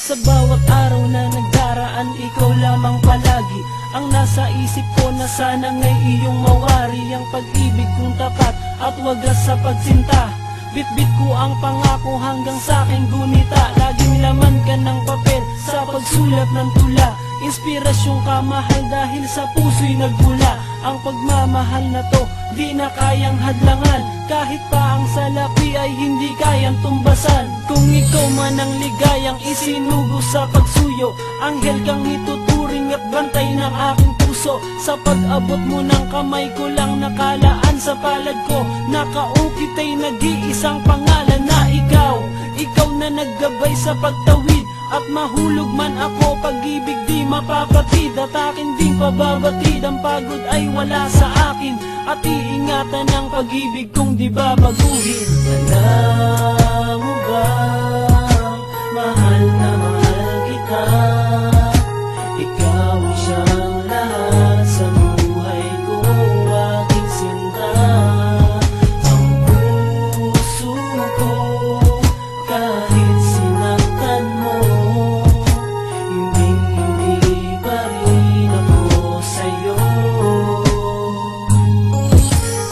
Sa bawat araw na nagdaraan, ikaw lamang palagi ang nasa isip ko, na sana ngay iyong mawari ang pag-ibig kong tapat at wagas sa pagsinta. Bitbit ko ang pangako hanggang sa aking gunita, laging laman ka ng papel sa pagsulat ng tula. Inspirasyong ka mahal dahil sa puso'y nagmula. Ang pagmamahal na to di na kayang hadlangan, kahit pa ang salapi ay hindi kayang tumbasan. Kung ikaw man ang ligayang isinugo sa pagsuyo, anghel kang ituturing at bantay ng aking puso. Sa pag-abot mo ng kamay ko lang nakalaan sa palad ko, nakaukit ay nag-iisang pangalan na ikaw. Ikaw na naggabay sa pagtawid, at mahulog man ako, pag-ibig di mapapatid, at akin ding pababatid. Ang pagod ay wala sa akin, at iingatan ang pag-ibig kong di babaguhin. Alam mo bang mahal na mahal kita? Ikaw ang siyang lahat sa buhay ko, aking sinta. Ang puso ko kahit sinaktan mo, hindi pa rin ako sa'yo.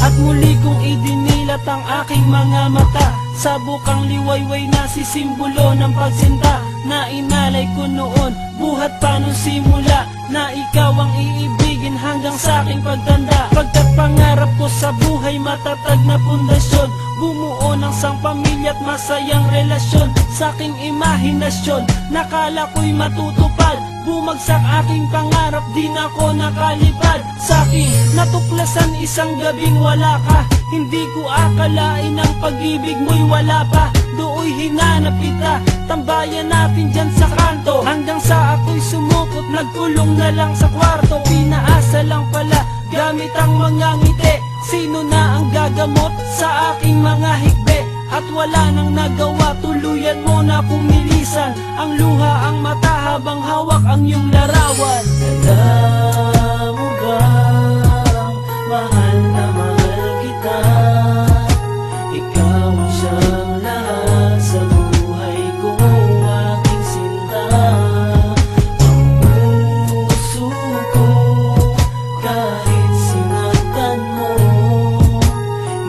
At muli kong idinilat ang aking mga mata sa bukang liwayway na sisimbolo ng pagsinta, na inalay ko noon buhat pa nung simula, na ikaw ang iibigin hanggang sa aking pagtanda. Pagkat pangarap ko sa buhay matatag na pundasyon, bumuo ng sang pamilya at masayang relasyon. Sa aking imahinasyon nakala ko'y matutupad, bumagsak aking pangarap, di na ako nakalipad. Sa aking natuklasan isang gabing wala ka, hindi ko akalain ang pag-ibig mo'y wala pa. Dooy hinanap kita, tambayan natin dyan sa kanto, hanggang sa ako'y sumukot, nagkulong na lang sa kwarto. Pinaasa lang pala gamit ang mga ngiti, sino na ang gagamot sa aking mga hikbe? At wala nang nagawa, tuluyan mo na pumilisan ang luha, ang mata habang hawak ang iyong larawan. Alam mo bang mahal na mahal kita? Ikaw ang siyang lahat sa buhay ko, aking sinta. Ang puso ko kahit sinaktan mo,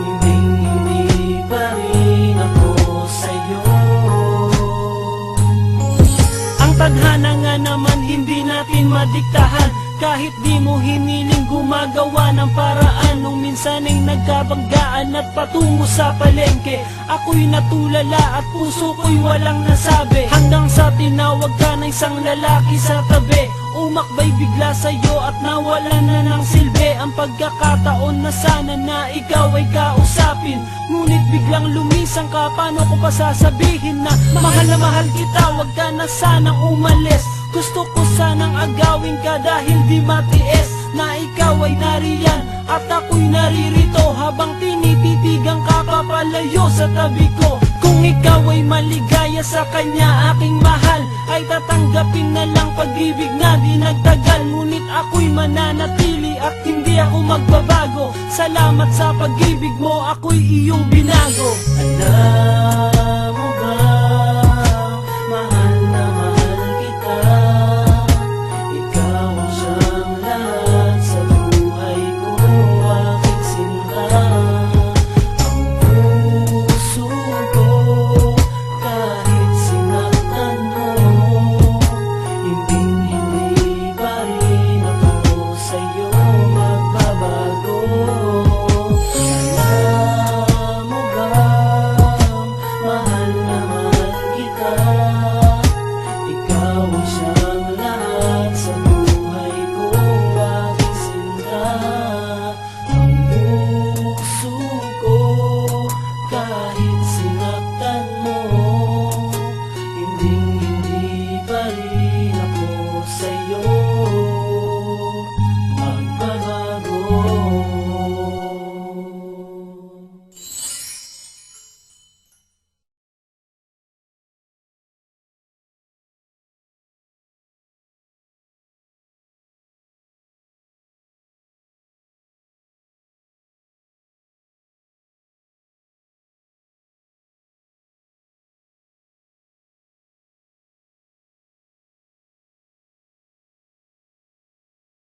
hindi pa rin ako sa'yo. Ang tadhana nga naman hindi natin madiktahan, kahit di mo hiniling gumagawa ng paraan. Nung minsan ay nagkabanggaan at patungo sa palengke, ako'y natulala at puso ko'y walang nasabi, hanggang sa tinawag ka ng isang lalaki sa tabi. Umakbay bigla sa'yo at nawalan na ng silbi ang pagkakataon na sana na ikaw ay kausapin. Ngunit biglang lumisang ka, paano ko pa sasabihin na mahal kita? Wag ka na sanang umalis, gusto ko sanang agawin ka dahil di matiis na ikaw ay nariyan at ako'y naririto, habang tinititigang ka papalayo sa tabi ko. Kung ikaw ay maligaya sa kanya, aking mahal, ay tatanggapin na lang pag-ibig na di nagtagal. Ngunit ako'y mananatili at hindi ako magbabago. Salamat sa pag-ibig mo, ako'y iyong binago. Alam